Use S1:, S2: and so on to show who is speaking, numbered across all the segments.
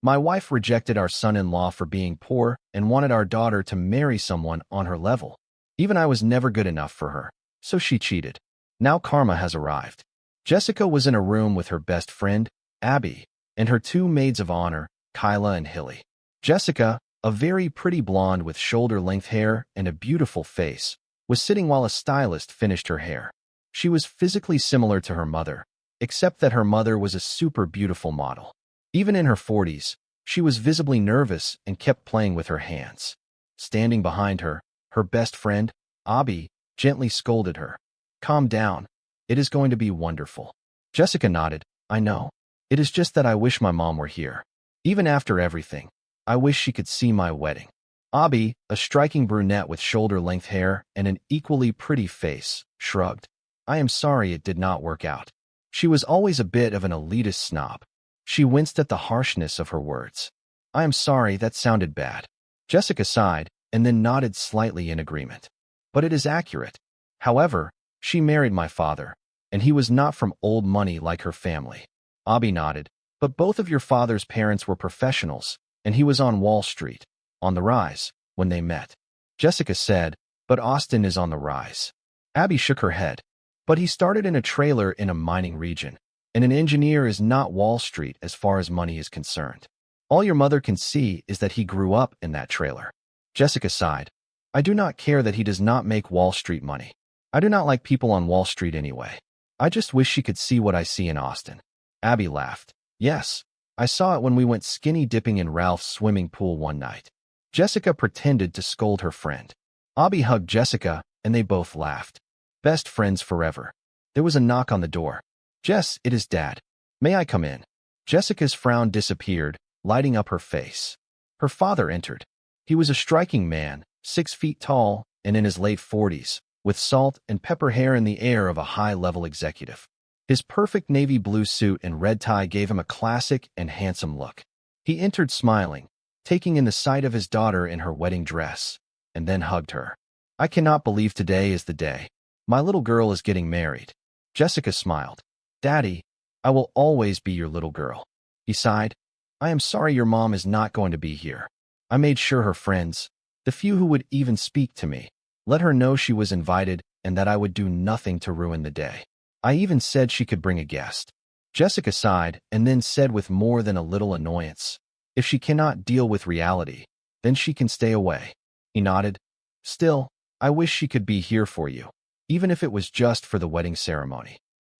S1: My wife rejected our son-in-law for being poor and wanted our daughter to marry someone on her level. Even I was never good enough for her, so she cheated. Now karma has arrived. Jessica was in a room with her best friend, Abby, and her two maids of honor, Kyla and Hilly. Jessica, a very pretty blonde with shoulder-length hair and a beautiful face, was sitting while a stylist finished her hair. She was physically similar to her mother, except that her mother was a super beautiful model. Even in her 40s, she was visibly nervous and kept playing with her hands. Standing behind her, her best friend, Abby, gently scolded her. "Calm down. It is going to be wonderful." Jessica nodded. "I know. It is just that I wish my mom were here. Even after everything, I wish she could see my wedding." Abby, a striking brunette with shoulder-length hair and an equally pretty face, shrugged. "I am sorry it did not work out." She was always a bit of an elitist snob. She winced at the harshness of her words. "I am sorry, that sounded bad." Jessica sighed and then nodded slightly in agreement. "But it is accurate. However, she married my father, and he was not from old money like her family." Abby nodded. "But both of your father's parents were professionals, and he was on Wall Street, on the rise, when they met." Jessica said, "But Austin is on the rise." Abby shook her head. "But he started in a trailer in a mining region, and an engineer is not Wall Street as far as money is concerned. All your mother can see is that he grew up in that trailer." Jessica sighed. "I do not care that he does not make Wall Street money. I do not like people on Wall Street anyway. I just wish she could see what I see in Austin." Abby laughed. "Yes, I saw it when we went skinny dipping in Ralph's swimming pool one night." Jessica pretended to scold her friend. Abby hugged Jessica, and they both laughed. Best friends forever. There was a knock on the door. "Jess, it is Dad. May I come in?" Jessica's frown disappeared, lighting up her face. Her father entered. He was a striking man, 6 feet tall and in his late 40s, with salt and pepper hair and the air of a high-level executive. His perfect navy blue suit and red tie gave him a classic and handsome look. He entered smiling, taking in the sight of his daughter in her wedding dress, and then hugged her. "I cannot believe today is the day. My little girl is getting married." Jessica smiled. "Daddy, I will always be your little girl." He sighed. "I am sorry your mom is not going to be here. I made sure her friends, the few who would even speak to me, let her know she was invited and that I would do nothing to ruin the day. I even said she could bring a guest." Jessica sighed and then said with more than a little annoyance, "If she cannot deal with reality, then she can stay away." He nodded. "Still, I wish she could be here for you, even if it was just for the wedding ceremony."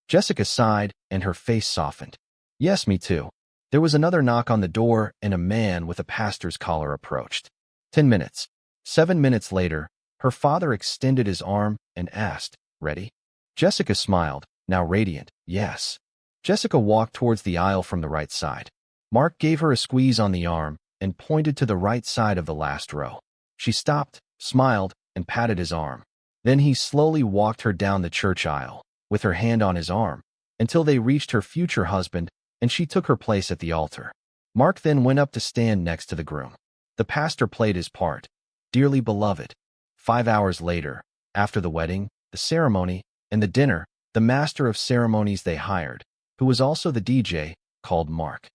S1: Jessica sighed and her face softened. "Yes, me too." There was another knock on the door and a man with a pastor's collar approached. 10 minutes. 7 minutes later, her father extended his arm and asked, "Ready?" Jessica smiled, now radiant. "Yes." Jessica walked towards the aisle from the right side. Mark gave her a squeeze on the arm and pointed to the right side of the last row. She stopped, smiled, and patted his arm. Then he slowly walked her down the church aisle, with her hand on his arm, until they reached her future husband, and she took her place at the altar. Mark then went up to stand next to the groom. The pastor played his part. Dearly beloved. 5 hours later, after the wedding, the ceremony, and the dinner, the master of ceremonies they hired, who was also the DJ, called Mark.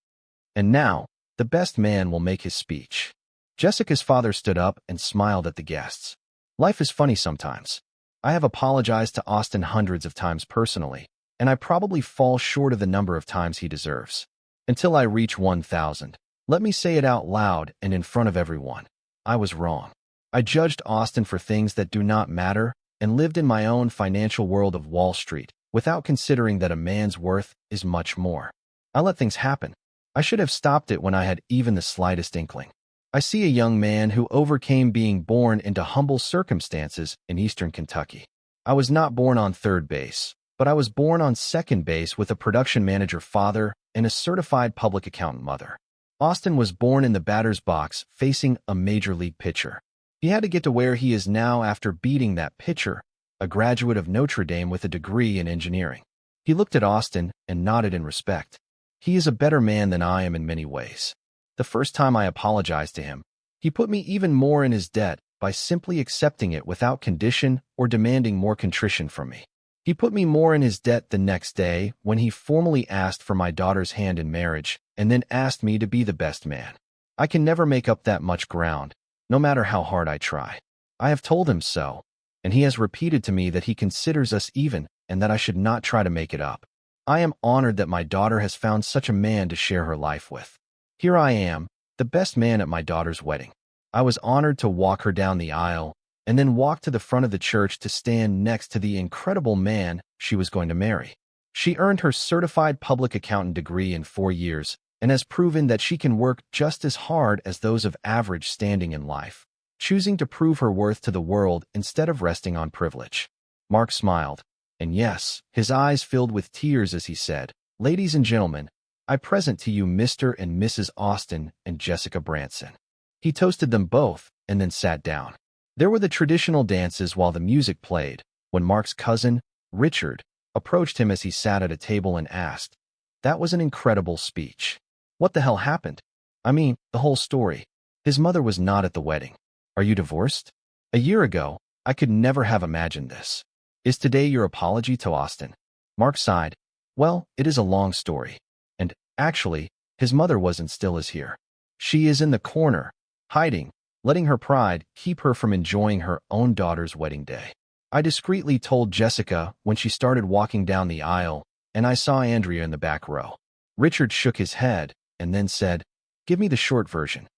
S1: "And now, the best man will make his speech." Jessica's father stood up and smiled at the guests. "Life is funny sometimes. I have apologized to Austin hundreds of times personally, and I probably fall short of the number of times he deserves. Until I reach 1,000, let me say it out loud and in front of everyone. I was wrong. I judged Austin for things that do not matter and lived in my own financial world of Wall Street without considering that a man's worth is much more. I let things happen. I should have stopped it when I had even the slightest inkling. I see a young man who overcame being born into humble circumstances in eastern Kentucky. I was not born on third base, but I was born on second base with a production manager father and a certified public accountant mother. Austin was born in the batter's box facing a major league pitcher. He had to get to where he is now after beating that pitcher, a graduate of Notre Dame with a degree in engineering. He looked at Austin and nodded in respect. He is a better man than I am in many ways. The first time I apologized to him, he put me even more in his debt by simply accepting it without condition or demanding more contrition from me. He put me more in his debt the next day when he formally asked for my daughter's hand in marriage and then asked me to be the best man. I can never make up that much ground, no matter how hard I try. I have told him so, and he has repeated to me that he considers us even and that I should not try to make it up. I am honored that my daughter has found such a man to share her life with. Here I am, the best man at my daughter's wedding. I was honored to walk her down the aisle and then walk to the front of the church to stand next to the incredible man she was going to marry. She earned her certified public accountant degree in 4 years and has proven that she can work just as hard as those of average standing in life, choosing to prove her worth to the world instead of resting on privilege. Mark smiled, and yes, his eyes filled with tears as he said, "Ladies and gentlemen, I present to you Mr. and Mrs. Austin and Jessica Branson." He toasted them both and then sat down. There were the traditional dances while the music played, when Mark's cousin, Richard, approached him as he sat at a table and asked, "That was an incredible speech. What the hell happened? I mean, the whole story." His mother was not at the wedding. "Are you divorced?" "A year ago, I could never have imagined this." "Is today your apology to Austin?" Mark sighed. "Well, it is a long story. And, actually, his mother wasn't still as here. She is in the corner, hiding, letting her pride keep her from enjoying her own daughter's wedding day. I discreetly told Jessica when she started walking down the aisle, and I saw Andrea in the back row." Richard shook his head and then said, "Give me the short version."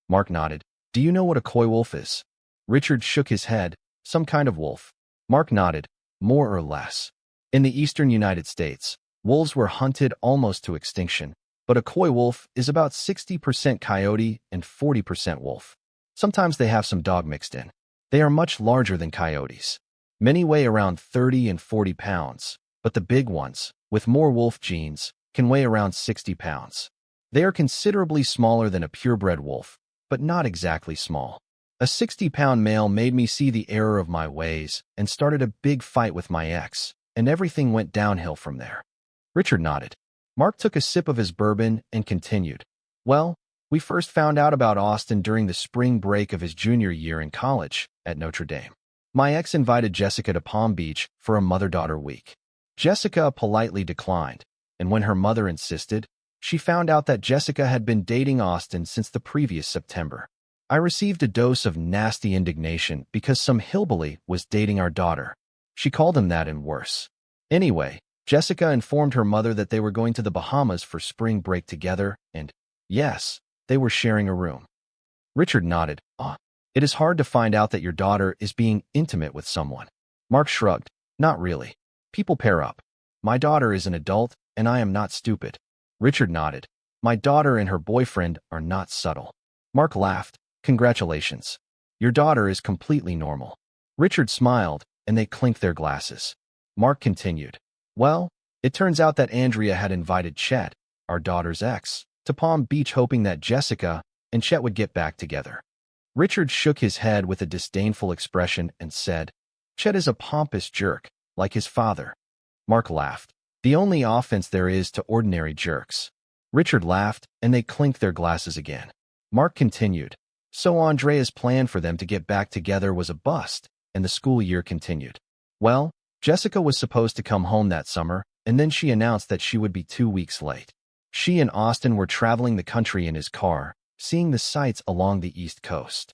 S1: Mark nodded. "Do you know what a coy wolf is?" Richard shook his head. "Some kind of wolf." Mark nodded. "More or less. In the eastern United States, wolves were hunted almost to extinction, but a coy wolf is about 60% coyote and 40% wolf. Sometimes they have some dog mixed in. They are much larger than coyotes. Many weigh around 30 and 40 pounds, but the big ones, with more wolf genes, can weigh around 60 pounds. They are considerably smaller than a purebred wolf, but not exactly small. A 60-pound male made me see the error of my ways and started a big fight with my ex, and everything went downhill from there." Richard nodded. Mark took a sip of his bourbon and continued, "Well, we first found out about Austin during the spring break of his junior year in college at Notre Dame. My ex invited Jessica to Palm Beach for a mother-daughter week. Jessica politely declined, and when her mother insisted, she found out that Jessica had been dating Austin since the previous September. I received a dose of nasty indignation because some hillbilly was dating our daughter. She called him that and worse. Anyway, Jessica informed her mother that they were going to the Bahamas for spring break together, and, yes, they were sharing a room." Richard nodded. It is hard to find out that your daughter is being intimate with someone." Mark shrugged. "Not really. People pair up. My daughter is an adult, and I am not stupid." Richard nodded. "My daughter and her boyfriend are not subtle." Mark laughed. "Congratulations. Your daughter is completely normal." Richard smiled, and they clinked their glasses. Mark continued. "Well, it turns out that Andrea had invited Chet, our daughter's ex, to Palm Beach hoping that Jessica and Chet would get back together." Richard shook his head with a disdainful expression and said, "Chet is a pompous jerk, like his father." Mark laughed. "The only offense there is to ordinary jerks." Richard laughed, and they clinked their glasses again. Mark continued. "So Andrea's plan for them to get back together was a bust, and the school year continued. Well, Jessica was supposed to come home that summer, and then she announced that she would be 2 weeks late. She and Austin were traveling the country in his car, seeing the sights along the East Coast."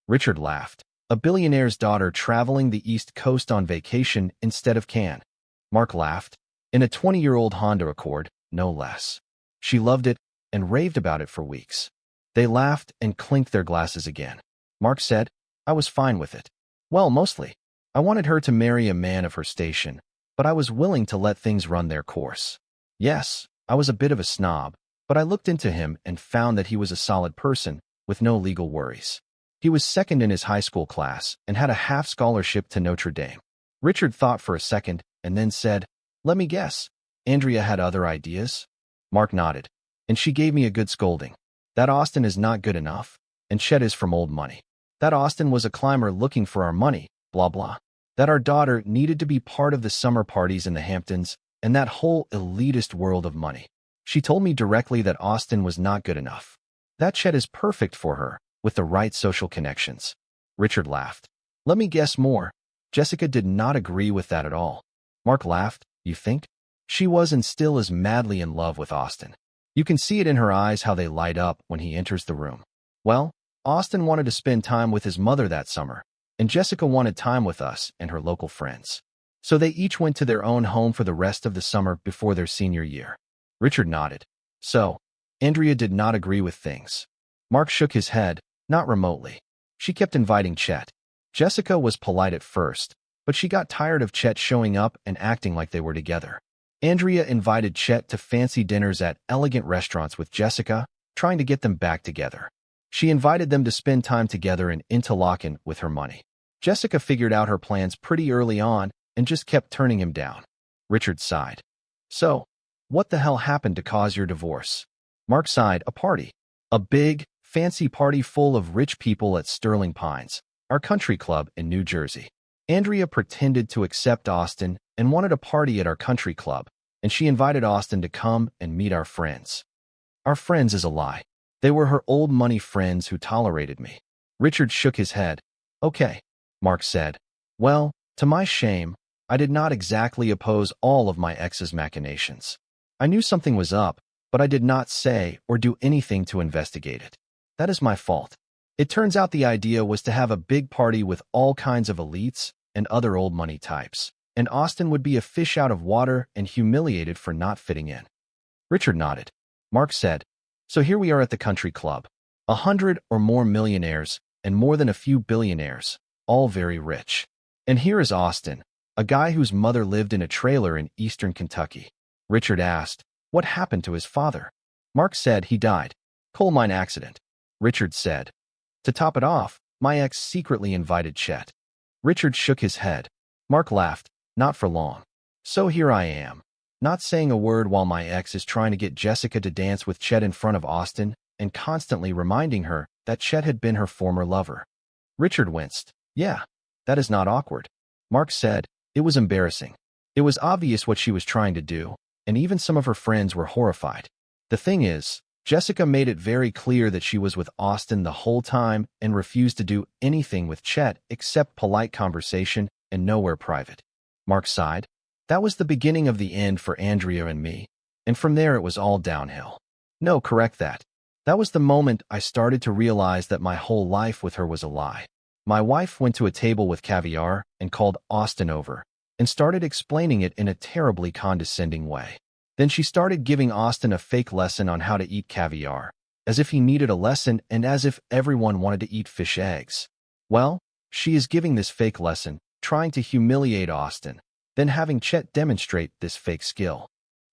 S1: Richard laughed. "A billionaire's daughter traveling the East Coast on vacation instead of Cannes." Mark laughed. "In a 20-year-old Honda Accord, no less. She loved it and raved about it for weeks." They laughed and clinked their glasses again. Mark said, "I was fine with it. Well, mostly. I wanted her to marry a man of her station, but I was willing to let things run their course. Yes, I was a bit of a snob, but I looked into him and found that he was a solid person with no legal worries. He was second in his high school class and had a half scholarship to Notre Dame." Richard thought for a second and then said, "Let me guess. Andrea had other ideas?" Mark nodded. "And she gave me a good scolding. That Austin is not good enough, and Chet is from old money. That Austin was a climber looking for our money, blah blah. That our daughter needed to be part of the summer parties in the Hamptons, and that whole elitist world of money. She told me directly that Austin was not good enough. That Chet is perfect for her, with the right social connections." Richard laughed. "Let me guess more. Jessica did not agree with that at all." Mark laughed. You think? She was and still is madly in love with Austin. You can see it in her eyes how they light up when he enters the room. Well, Austin wanted to spend time with his mother that summer, and Jessica wanted time with us and her local friends. So they each went to their own home for the rest of the summer before their senior year. Richard nodded. So, Andrea did not agree with things. Mark shook his head, not remotely. She kept inviting Chet. Jessica was polite at first, but she got tired of Chet showing up and acting like they were together. Andrea invited Chet to fancy dinners at elegant restaurants with Jessica, trying to get them back together. She invited them to spend time together in Interlaken with her money. Jessica figured out her plans pretty early on and just kept turning him down. Richard sighed. So, what the hell happened to cause your divorce? Mark sighed. A party. A big, fancy party full of rich people at Sterling Pines, our country club in New Jersey. Andrea pretended to accept Austin and wanted a party at our country club, and she invited Austin to come and meet our friends. Our friends is a lie. They were her old money friends who tolerated me. Richard shook his head. Okay, Mark said. Well, to my shame, I did not exactly oppose all of my ex's machinations. I knew something was up, but I did not say or do anything to investigate it. That is my fault. It turns out the idea was to have a big party with all kinds of elites and other old money types, and Austin would be a fish out of water and humiliated for not fitting in. Richard nodded. Mark said, so here we are at the country club. 100 or more millionaires and more than a few billionaires, all very rich. And here is Austin, a guy whose mother lived in a trailer in eastern Kentucky. Richard asked, what happened to his father? Mark said he died. Coal mine accident. Richard said. To top it off, my ex secretly invited Chet. Richard shook his head. Mark laughed. Not for long. So here I am, not saying a word while my ex is trying to get Jessica to dance with Chet in front of Austin and constantly reminding her that Chet had been her former lover. Richard winced. Yeah, that is not awkward. Mark said, it was embarrassing. It was obvious what she was trying to do, and even some of her friends were horrified. The thing is, Jessica made it very clear that she was with Austin the whole time and refused to do anything with Chet except polite conversation and nowhere private. Mark sighed. That was the beginning of the end for Andrea and me, and from there it was all downhill. No, correct that. That was the moment I started to realize that my whole life with her was a lie. My wife went to a table with caviar and called Austin over, and started explaining it in a terribly condescending way. Then she started giving Austin a fake lesson on how to eat caviar, as if he needed a lesson and as if everyone wanted to eat fish eggs. Well, she is giving this fake lesson, trying to humiliate Austin, then having Chet demonstrate this fake skill.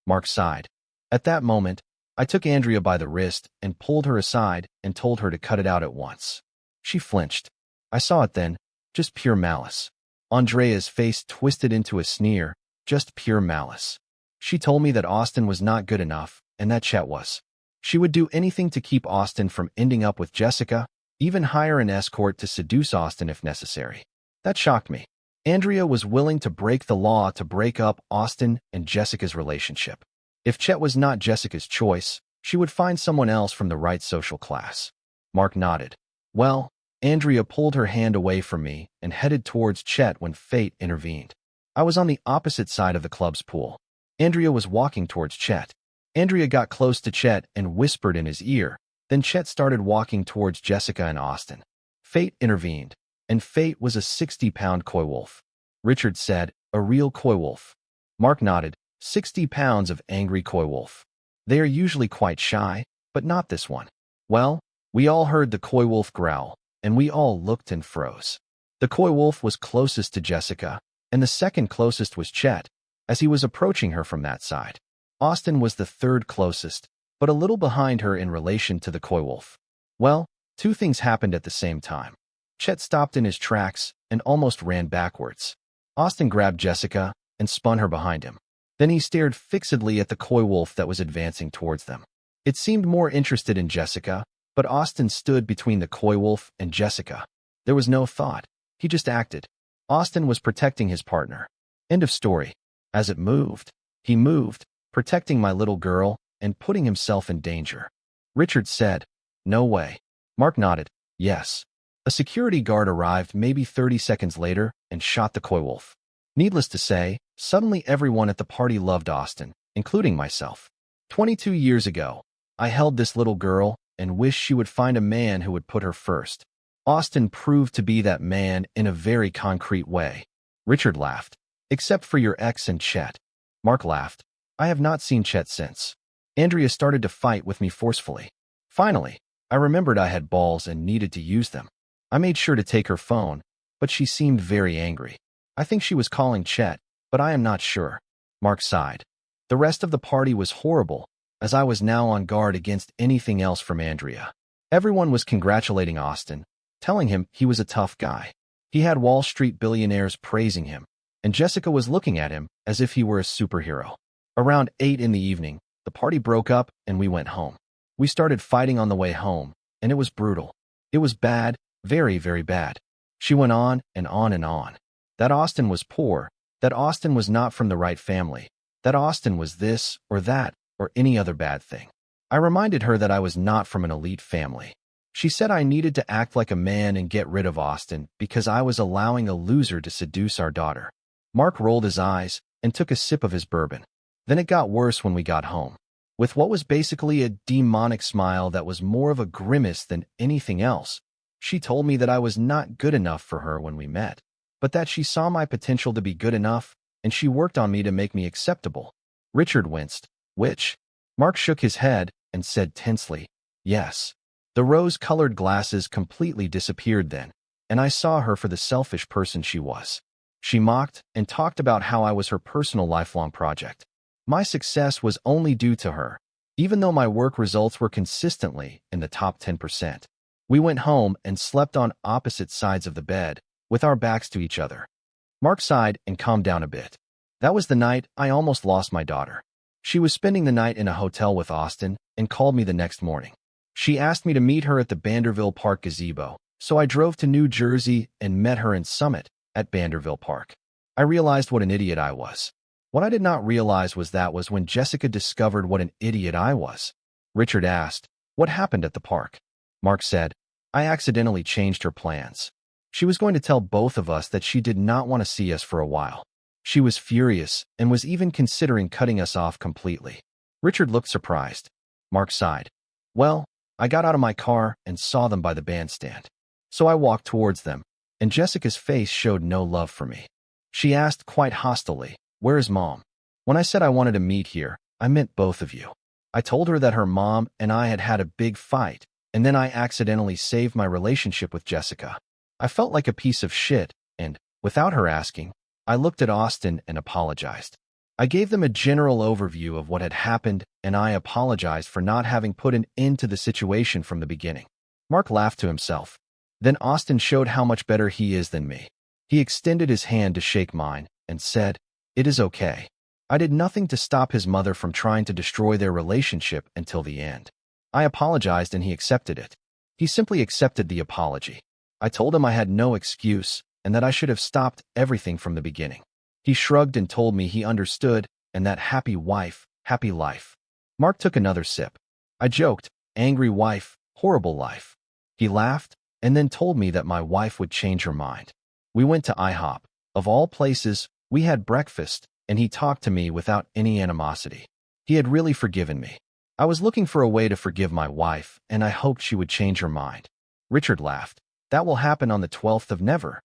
S1: Mark sighed. At that moment, I took Andrea by the wrist and pulled her aside and told her to cut it out at once. She flinched. I saw it then, just pure malice. Andrea's face twisted into a sneer, just pure malice. She told me that Austin was not good enough, and that Chet was. She would do anything to keep Austin from ending up with Jessica, even hire an escort to seduce Austin if necessary. That shocked me. Andrea was willing to break the law to break up Austin and Jessica's relationship. If Chet was not Jessica's choice, she would find someone else from the right social class. Mark nodded. Well, Andrea pulled her hand away from me and headed towards Chet when fate intervened. I was on the opposite side of the club's pool. Andrea was walking towards Chet. Andrea got close to Chet and whispered in his ear. Then Chet started walking towards Jessica and Austin. Fate intervened, and fate was a 60-pound coy wolf. Richard said, a real coy wolf. Mark nodded. 60 pounds of angry coy wolf. They are usually quite shy, but not this one. Well, we all heard the coy wolf growl, and we all looked and froze. The coy wolf was closest to Jessica, and the second closest was Chet, as he was approaching her from that side. Austin was the third closest, but a little behind her in relation to the coy wolf. Well, two things happened at the same time. Chet stopped in his tracks and almost ran backwards. Austin grabbed Jessica and spun her behind him. Then he stared fixedly at the coy wolf that was advancing towards them. It seemed more interested in Jessica, but Austin stood between the coy wolf and Jessica. There was no thought. He just acted. Austin was protecting his partner. End of story. As it moved, he moved, protecting my little girl and putting himself in danger. Richard said, no way. Mark nodded, yes. A security guard arrived maybe 30 seconds later and shot the coy wolf. Needless to say, suddenly everyone at the party loved Austin, including myself. 22 years ago, I held this little girl and wished she would find a man who would put her first. Austin proved to be that man in a very concrete way. Richard laughed. Except for your ex and Chet. Mark laughed. I have not seen Chet since. Andrea started to fight with me forcefully. Finally, I remembered I had balls and needed to use them. I made sure to take her phone, but she seemed very angry. I think she was calling Chet, but I am not sure. Mark sighed. The rest of the party was horrible, as I was now on guard against anything else from Andrea. Everyone was congratulating Austin, telling him he was a tough guy. He had Wall Street billionaires praising him, and Jessica was looking at him as if he were a superhero. Around 8 in the evening, the party broke up and we went home. We started fighting on the way home, and it was brutal. It was bad, very, very bad. She went on and on and on. That Austin was poor, that Austin was not from the right family, that Austin was this or that or any other bad thing. I reminded her that I was not from an elite family. She said I needed to act like a man and get rid of Austin because I was allowing a loser to seduce our daughter. Mark rolled his eyes and took a sip of his bourbon. Then it got worse when we got home. With what was basically a demonic smile that was more of a grimace than anything else, she told me that I was not good enough for her when we met, but that she saw my potential to be good enough, and she worked on me to make me acceptable. Richard winced. Which? Mark shook his head and said tensely, yes. The rose-colored glasses completely disappeared then, and I saw her for the selfish person she was. She mocked and talked about how I was her personal lifelong project. My success was only due to her, even though my work results were consistently in the top 10%. We went home and slept on opposite sides of the bed, with our backs to each other. Mark sighed and calmed down a bit. That was the night I almost lost my daughter. She was spending the night in a hotel with Austin and called me the next morning. She asked me to meet her at the Vanderbilt Park gazebo, so I drove to New Jersey and met her in Summit at Vanderbilt Park. I realized what an idiot I was. What I did not realize was when Jessica discovered what an idiot I was. Richard asked, what happened at the park? Mark said, I accidentally changed her plans. She was going to tell both of us that she did not want to see us for a while. She was furious and was even considering cutting us off completely. Richard looked surprised. Mark sighed. Well, I got out of my car and saw them by the bandstand. So I walked towards them, and Jessica's face showed no love for me. She asked quite hostilely, where is Mom? When I said I wanted to meet here, I meant both of you. I told her that her mom and I had had a big fight, and then I accidentally saved my relationship with Jessica. I felt like a piece of shit, and, without her asking, I looked at Austin and apologized. I gave them a general overview of what had happened, and I apologized for not having put an end to the situation from the beginning. Mark laughed to himself. Then Austin showed how much better he is than me. He extended his hand to shake mine and said, it is okay. I did nothing to stop his mother from trying to destroy their relationship until the end. I apologized and he accepted it. He simply accepted the apology. I told him I had no excuse and that I should have stopped everything from the beginning. He shrugged and told me he understood and that happy wife, happy life. Mark took another sip. I joked, angry wife, horrible life. He laughed and then told me that my wife would change her mind. We went to IHOP. Of all places, we had breakfast, and he talked to me without any animosity. He had really forgiven me. I was looking for a way to forgive my wife, and I hoped she would change her mind. Richard laughed. That will happen on the 12th of Never.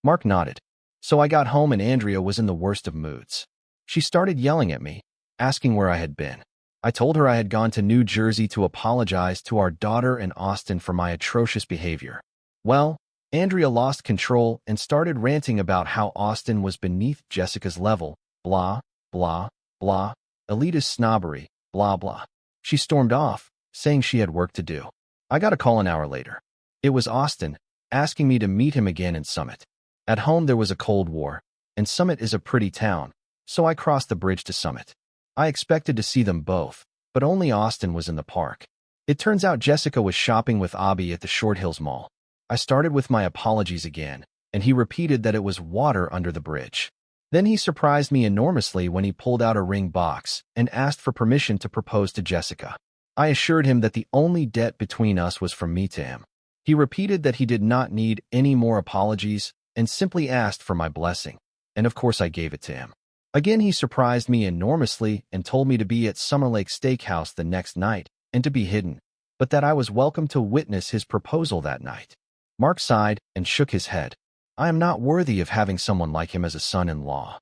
S1: Mark nodded. So I got home and Andrea was in the worst of moods. She started yelling at me, asking where I had been. I told her I had gone to New Jersey to apologize to our daughter and Austin for my atrocious behavior. Well, Andrea lost control and started ranting about how Austin was beneath Jessica's level, blah, blah, blah, elitist snobbery, blah, blah. She stormed off, saying she had work to do. I got a call an hour later. It was Austin, asking me to meet him again in Summit. At home there was a Cold War, and Summit is a pretty town, so I crossed the bridge to Summit. I expected to see them both, but only Austin was in the park. It turns out Jessica was shopping with Abby at the Short Hills Mall. I started with my apologies again, and he repeated that it was water under the bridge. Then he surprised me enormously when he pulled out a ring box and asked for permission to propose to Jessica. I assured him that the only debt between us was from me to him. He repeated that he did not need any more apologies and simply asked for my blessing. and of course I gave it to him. Again, he surprised me enormously and told me to be at Summer Lake Steakhouse the next night and to be hidden, but that I was welcome to witness his proposal that night. Mark sighed and shook his head. I am not worthy of having someone like him as a son-in-law.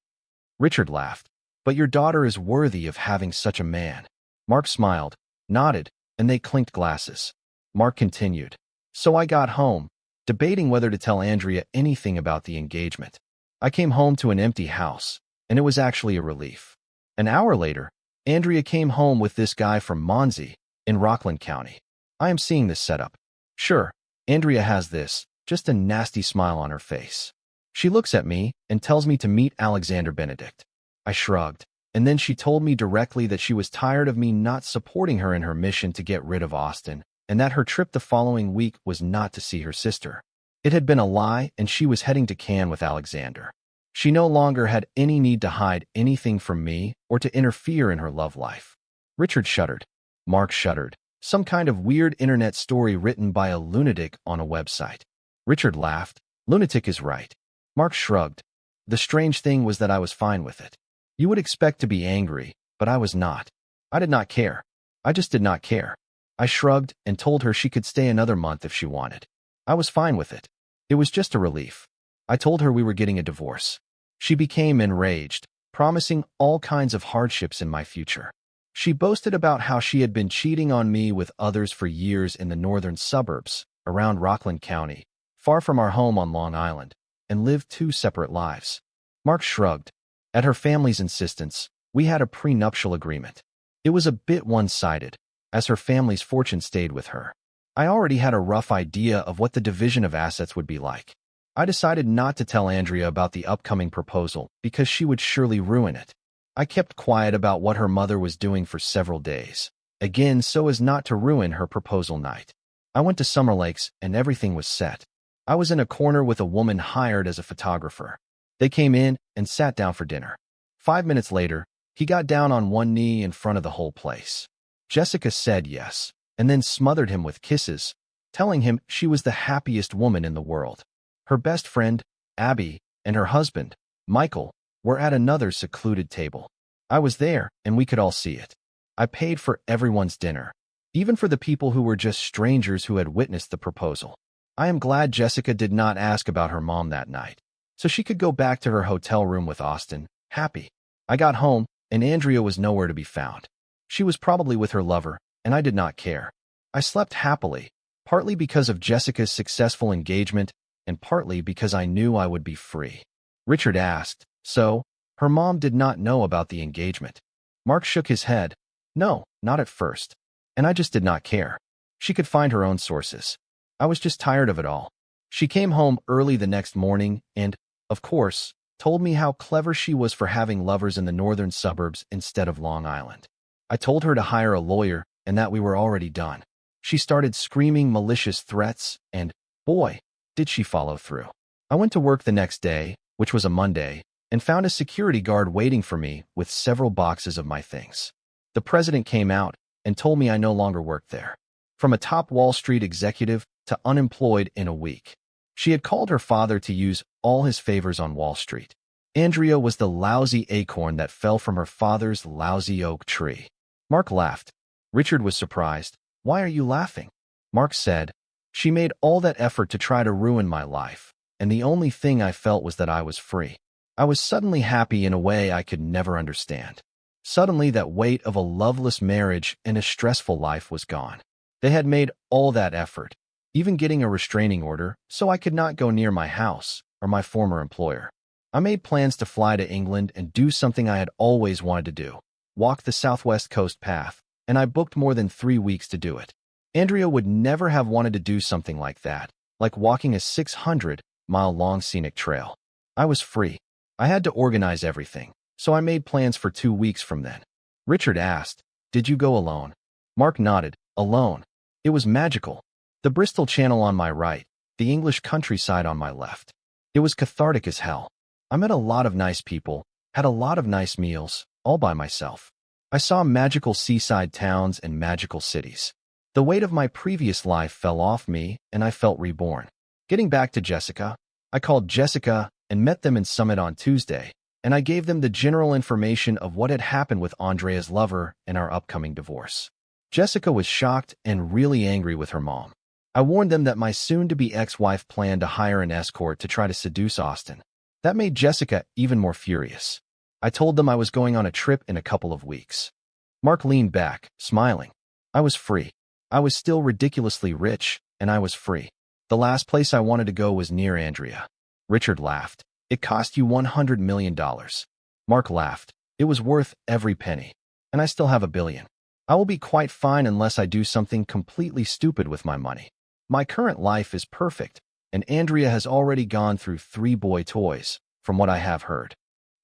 S1: Richard laughed. But your daughter is worthy of having such a man. Mark smiled, nodded, and they clinked glasses. Mark continued. So I got home, debating whether to tell Andrea anything about the engagement. I came home to an empty house, and it was actually a relief. An hour later, Andrea came home with this guy from Monzie, in Rockland County. I am seeing this setup. Sure, Andrea has this, just a nasty smile on her face. She looks at me and tells me to meet Alexander Benedict. I shrugged, and then she told me directly that she was tired of me not supporting her in her mission to get rid of Austin, and that her trip the following week was not to see her sister. It had been a lie, and she was heading to Cannes with Alexander. She no longer had any need to hide anything from me or to interfere in her love life. Richard shuddered. Mark shuddered. Some kind of weird internet story written by a lunatic on a website. Richard laughed. Lunatic is right. Mark shrugged. The strange thing was that I was fine with it. You would expect to be angry, but I was not. I did not care. I just did not care. I shrugged and told her she could stay another month if she wanted. I was fine with it. It was just a relief. I told her we were getting a divorce. She became enraged, promising all kinds of hardships in my future. She boasted about how she had been cheating on me with others for years in the northern suburbs, around Rockland County, far from our home on Long Island, and lived two separate lives. Mark shrugged. At her family's insistence, we had a prenuptial agreement. It was a bit one-sided, as her family's fortune stayed with her. I already had a rough idea of what the division of assets would be like. I decided not to tell Andrea about the upcoming proposal because she would surely ruin it. I kept quiet about what her mother was doing for several days, again so as not to ruin her proposal night. I went to Summer Lakes and everything was set. I was in a corner with a woman hired as a photographer. They came in and sat down for dinner. 5 minutes later, he got down on one knee in front of the whole place. Jessica said yes, and then smothered him with kisses, telling him she was the happiest woman in the world. Her best friend, Abby, and her husband, Michael, were at another secluded table. I was there, and we could all see it. I paid for everyone's dinner, even for the people who were just strangers who had witnessed the proposal. I am glad Jessica did not ask about her mom that night, so she could go back to her hotel room with Austin, happy. I got home, and Andrea was nowhere to be found. She was probably with her lover, and I did not care. I slept happily, partly because of Jessica's successful engagement, and partly because I knew I would be free. Richard asked, so, her mom did not know about the engagement? Mark shook his head. No, not at first. And I just did not care. She could find her own sources. I was just tired of it all. She came home early the next morning and, of course, told me how clever she was for having lovers in the northern suburbs instead of Long Island. I told her to hire a lawyer and that we were already done. She started screaming malicious threats and, boy, did she follow through. I went to work the next day, which was a Monday, and found a security guard waiting for me with several boxes of my things. The president came out and told me I no longer worked there. From a top Wall Street executive to unemployed in a week. She had called her father to use all his favors on Wall Street. Andrea was the lousy acorn that fell from her father's lousy oak tree. Mark laughed. Richard was surprised. Why are you laughing? Mark said, she made all that effort to try to ruin my life, and the only thing I felt was that I was free. I was suddenly happy in a way I could never understand. Suddenly that weight of a loveless marriage and a stressful life was gone. They had made all that effort, even getting a restraining order, so I could not go near my house or my former employer. I made plans to fly to England and do something I had always wanted to do, walk the Southwest Coast Path, and I booked more than 3 weeks to do it. Andrea would never have wanted to do something like that, like walking a 600-mile-long scenic trail. I was free. I had to organize everything, so I made plans for 2 weeks from then. Richard asked, did you go alone? Mark nodded, alone. It was magical. The Bristol Channel on my right, the English countryside on my left. It was cathartic as hell. I met a lot of nice people, had a lot of nice meals, all by myself. I saw magical seaside towns and magical cities. The weight of my previous life fell off me, and I felt reborn. Getting back to Jessica, I called Jessica and met them in Summit on Tuesday, and I gave them the general information of what had happened with Andrea's lover and our upcoming divorce. Jessica was shocked and really angry with her mom. I warned them that my soon-to-be ex-wife planned to hire an escort to try to seduce Austin. That made Jessica even more furious. I told them I was going on a trip in a couple of weeks. Mark leaned back, smiling. I was free. I was still ridiculously rich, and I was free. The last place I wanted to go was near Andrea. Richard laughed. It cost you $100 million. Mark laughed. It was worth every penny. And I still have $1 billion. I will be quite fine unless I do something completely stupid with my money. My current life is perfect, and Andrea has already gone through 3 boy toys, from what I have heard.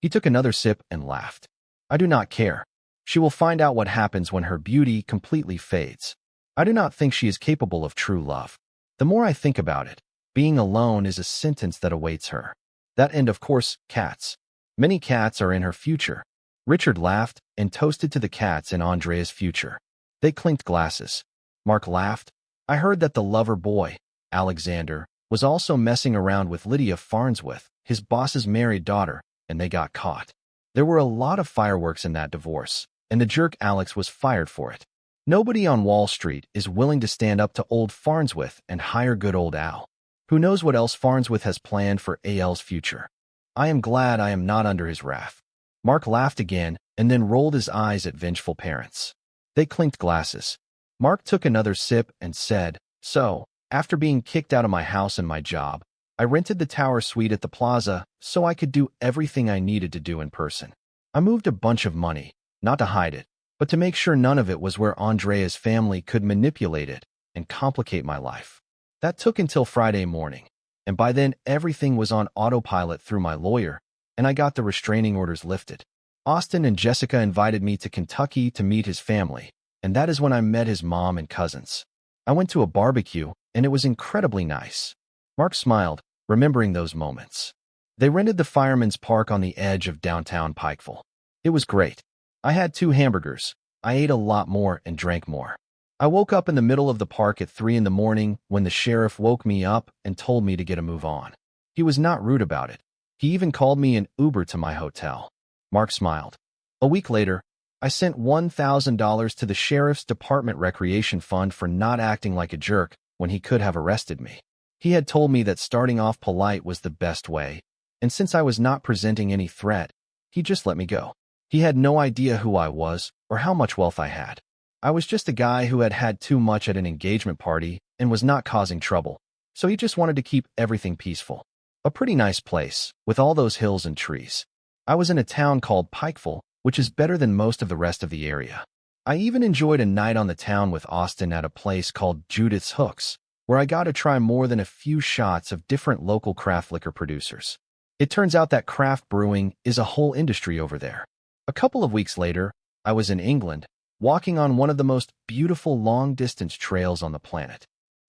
S1: He took another sip and laughed. I do not care. She will find out what happens when her beauty completely fades. I do not think she is capable of true love. The more I think about it, being alone is a sentence that awaits her. That and, of course, cats. Many cats are in her future. Richard laughed and toasted to the cats in Andrea's future. They clinked glasses. Mark laughed. I heard that the lover boy, Alexander, was also messing around with Lydia Farnsworth, his boss's married daughter, and they got caught. There were a lot of fireworks in that divorce, and the jerk Alex was fired for it. Nobody on Wall Street is willing to stand up to old Farnsworth and hire good old Al. Who knows what else Farnsworth has planned for AL's future? I am glad I am not under his wrath. Mark laughed again and then rolled his eyes at vengeful parents. They clinked glasses. Mark took another sip and said, So, after being kicked out of my house and my job, I rented the tower suite at the plaza so I could do everything I needed to do in person. I moved a bunch of money, not to hide it, but to make sure none of it was where Andrea's family could manipulate it and complicate my life. That took until Friday morning, and by then everything was on autopilot through my lawyer, and I got the restraining orders lifted. Austin and Jessica invited me to Kentucky to meet his family, and that is when I met his mom and cousins. I went to a barbecue, and it was incredibly nice. Mark smiled, remembering those moments. They rented the Fireman's Park on the edge of downtown Pikeville. It was great. I had 2 hamburgers. I ate a lot more and drank more. I woke up in the middle of the park at 3 in the morning when the sheriff woke me up and told me to get a move on. He was not rude about it. He even called me an Uber to my hotel. Mark smiled. A week later, I sent $1,000 to the Sheriff's Department Recreation Fund for not acting like a jerk when he could have arrested me. He had told me that starting off polite was the best way, and since I was not presenting any threat, he just let me go. He had no idea who I was or how much wealth I had. I was just a guy who had had too much at an engagement party and was not causing trouble, so he just wanted to keep everything peaceful. A pretty nice place, with all those hills and trees. I was in a town called Pikeville, which is better than most of the rest of the area. I even enjoyed a night on the town with Austin at a place called Judith's Hooks, where I got to try more than a few shots of different local craft liquor producers. It turns out that craft brewing is a whole industry over there. A couple of weeks later, I was in England, walking on one of the most beautiful long-distance trails on the planet.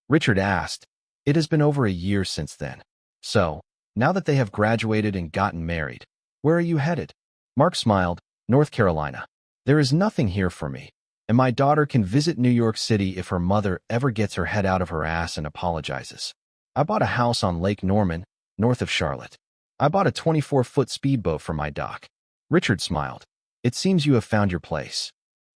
S1: Richard asked, It has been over a year since then. So, now that they have graduated and gotten married, where are you headed? Mark smiled. North Carolina. There is nothing here for me, and my daughter can visit New York City if her mother ever gets her head out of her ass and apologizes. I bought a house on Lake Norman, north of Charlotte. I bought a 24-foot speedboat for my dock. Richard smiled. It seems you have found your place.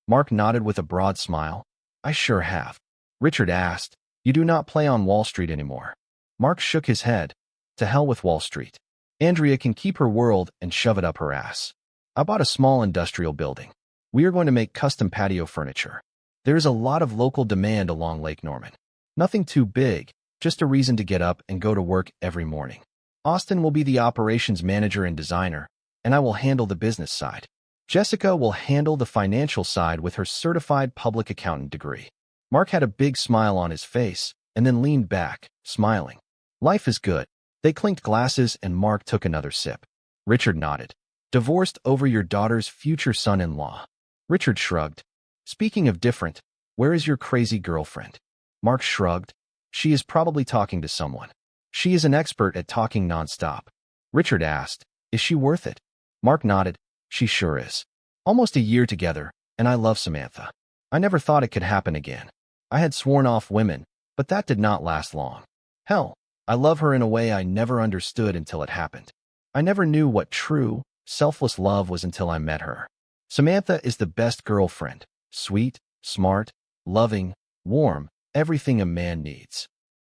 S1: Mark nodded with a broad smile. I sure have. Richard asked, You do not play on Wall Street anymore. Mark shook his head. To hell with Wall Street. Andrea can keep her world and shove it up her ass. I bought a small industrial building. We are going to make custom patio furniture. There is a lot of local demand along Lake Norman. Nothing too big, just a reason to get up and go to work every morning. Austin will be the operations manager and designer, and I will handle the business side. Jessica will handle the financial side with her certified public accountant degree. Mark had a big smile on his face and then leaned back, smiling. Life is good. They clinked glasses and Mark took another sip. Richard nodded. Divorced over your daughter's future son-in-law. Richard shrugged. Speaking of different, where is your crazy girlfriend? Mark shrugged. She is probably talking to someone. She is an expert at talking nonstop. Richard asked, Is she worth it? Mark nodded. She sure is. Almost a year together, and I love Samantha. I never thought it could happen again. I had sworn off women, but that did not last long. Hell, I love her in a way I never understood until it happened. I never knew what true, selfless love was until I met her. Samantha is the best girlfriend. Sweet, smart, loving, warm, everything a man needs.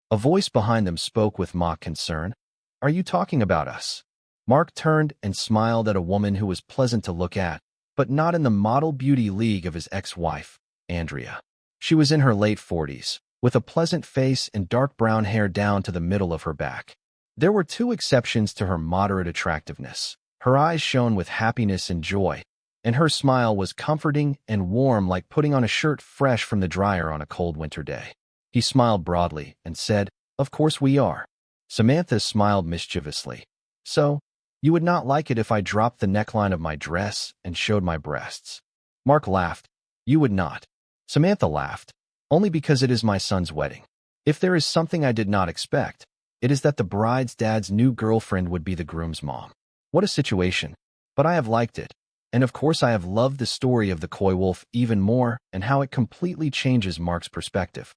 S1: A voice behind them spoke with mock concern. Are you talking about us? Mark turned and smiled at a woman who was pleasant to look at, but not in the model beauty league of his ex-wife, Andrea. She was in her late 40s, with a pleasant face and dark brown hair down to the middle of her back. There were two exceptions to her moderate attractiveness. Her eyes shone with happiness and joy, and her smile was comforting and warm like putting on a shirt fresh from the dryer on a cold winter day. He smiled broadly and said, "Of course we are." Samantha smiled mischievously. "So, you would not like it if I dropped the neckline of my dress and showed my breasts?" Mark laughed. "You would not." Samantha laughed. "Only because it is my son's wedding. If there is something I did not expect, it is that the bride's dad's new girlfriend would be the groom's mom. What a situation. But I have liked it. And of course I have loved the story of the coy wolf even more and how it completely changes Mark's perspective.